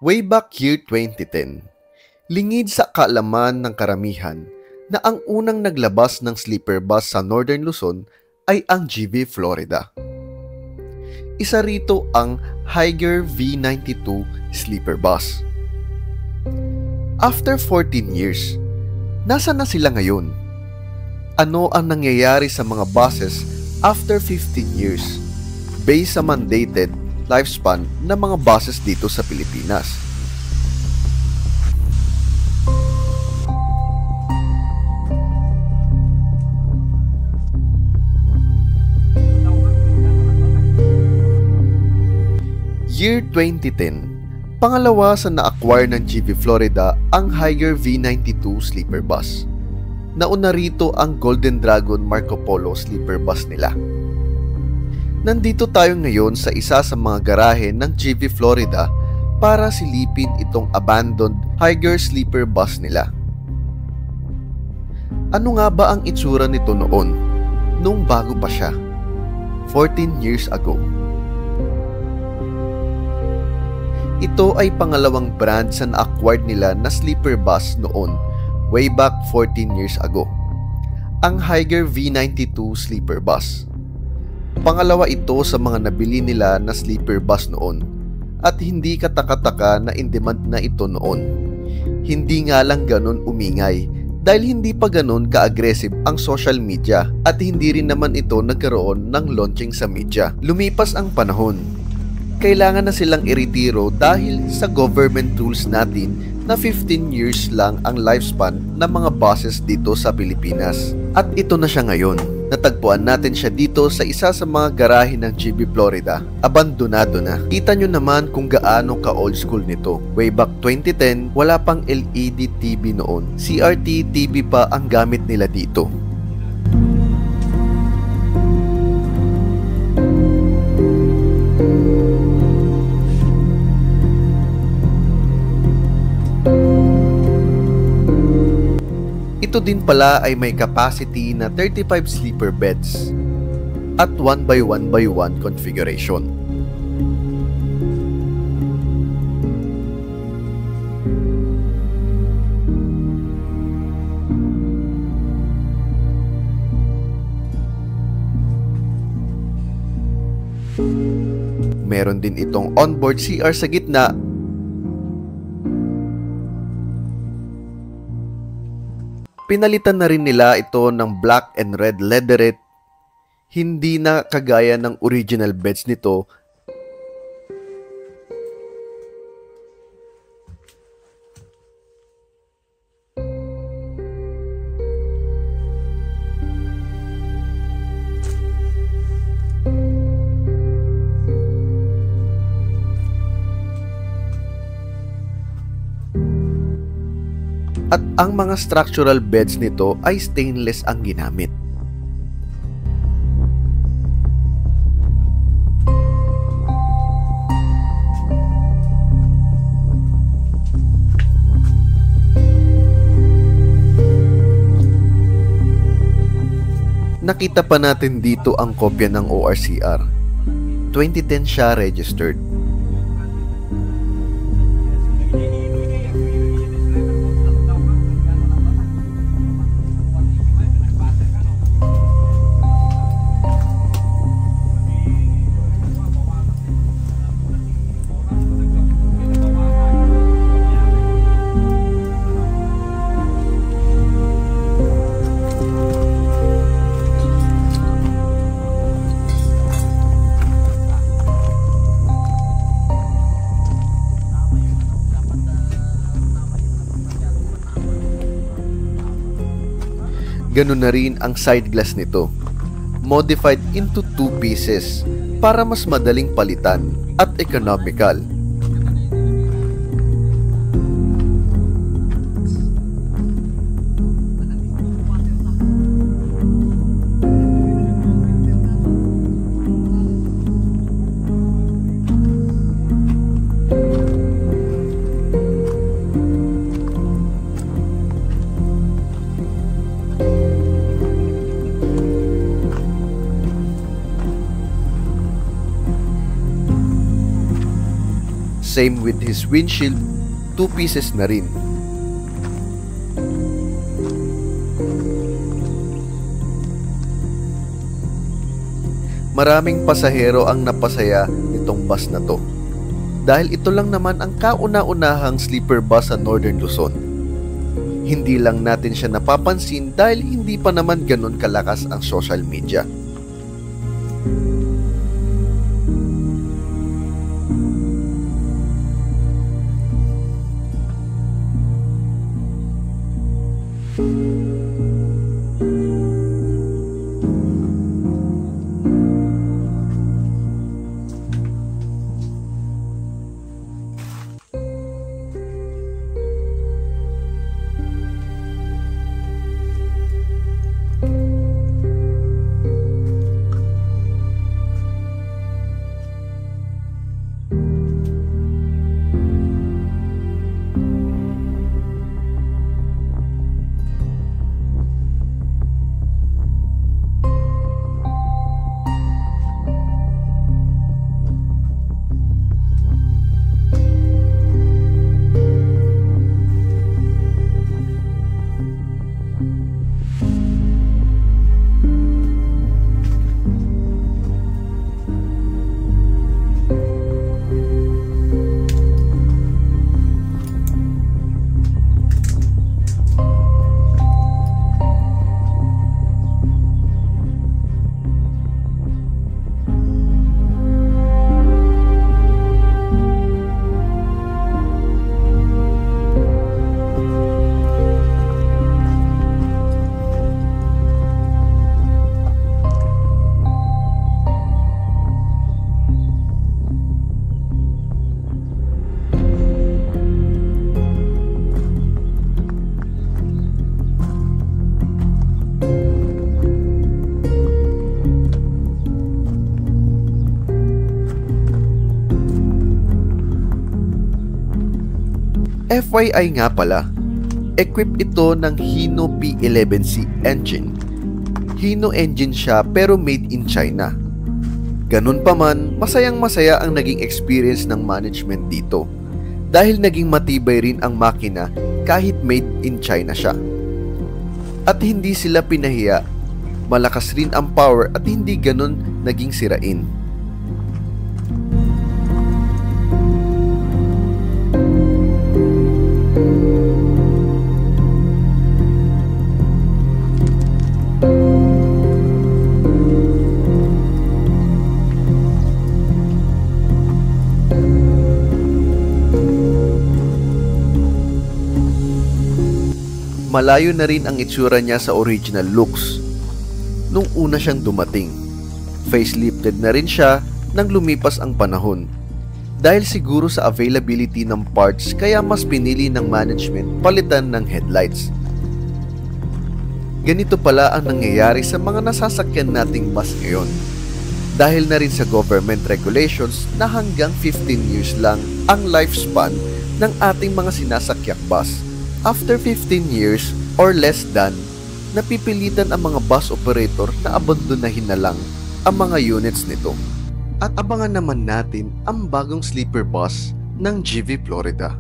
Way back year 2010, lingid sa kaalaman ng karamihan na ang unang naglabas ng sleeper bus sa Northern Luzon ay ang GV Florida. Isa rito ang Higer V92 sleeper bus. After 14 years, nasa na sila ngayon? Ano ang nangyayari sa mga buses after 15 years based sa mandated lifespan ng mga buses dito sa Pilipinas? Year 2010, pangalawa sa na-acquire ng GV Florida ang Higer V92 sleeper bus. Nauna rito ang Golden Dragon Marco Polo sleeper bus nila. Nandito tayo ngayon sa isa sa mga garahe ng GV Florida para silipin itong abandoned Higer sleeper bus nila. Ano nga ba ang itsura nito noon, nung bago pa siya, 14 years ago? Ito ay pangalawang brand sa na-acquired nila na sleeper bus noon, way back 14 years ago, ang Higer V92 sleeper bus. Pangalawa ito sa mga nabili nila na sleeper bus noon at hindi kataka-taka na in demand na ito noon. Hindi nga lang ganun umingay dahil hindi pa ganun ka-aggressive ang social media at hindi rin naman ito nagkaroon ng launching sa media. Lumipas ang panahon. Kailangan na silang iretiro dahil sa government rules natin na 15 years lang ang lifespan ng mga buses dito sa Pilipinas. At ito na siya ngayon. Natagpuan natin siya dito sa isa sa mga garahe ng GV Florida. Abandonado na. Kita nyo naman kung gaano ka-old school nito. Way back 2010, wala pang LED TV noon. CRT TV pa ang gamit nila dito. Ito din pala ay may capacity na 35 sleeper beds at 1x1x1 configuration. Meron din itong onboard CR sa gitna. Pinalitan na rin nila ito ng black and red leatherette, hindi na kagaya ng original beds nito. At ang mga structural beds nito ay stainless ang ginamit. Nakita pa natin dito ang kopya ng ORCR. 2010 siya registered. Ganun na rin ang side glass nito, modified into 2 pieces para mas madaling palitan at economical. Same with his windshield, 2 pieces na rin. Maraming pasahero ang napasaya nitong bus na to. Dahil ito lang naman ang kauna-unahang sleeper bus sa Northern Luzon. Hindi lang natin siya napapansin dahil hindi pa naman ganun kalakas ang social media. FYI nga pala, equipped ito ng Hino P11C engine. Hino engine siya pero made in China. Ganun pa man, masayang-masaya ang naging experience ng management dito dahil naging matibay rin ang makina kahit made in China siya. At hindi sila pinahiya, malakas rin ang power at hindi ganun naging sirain. Malayo na rin ang itsura niya sa original looks nung una siyang dumating. Facelifted na rin siya nang lumipas ang panahon. Dahil siguro sa availability ng parts kaya mas pinili ng management palitan ng headlights. Ganito pala ang nangyayari sa mga nasasakyan nating bus ngayon. Dahil na rin sa government regulations na hanggang 15 years lang ang lifespan ng ating mga sinasakyak bus. After 15 years or less than, napipilitan ang mga bus operator na abandonahin na lang ang mga units nito. At abangan naman natin ang bagong sleeper bus ng GV Florida.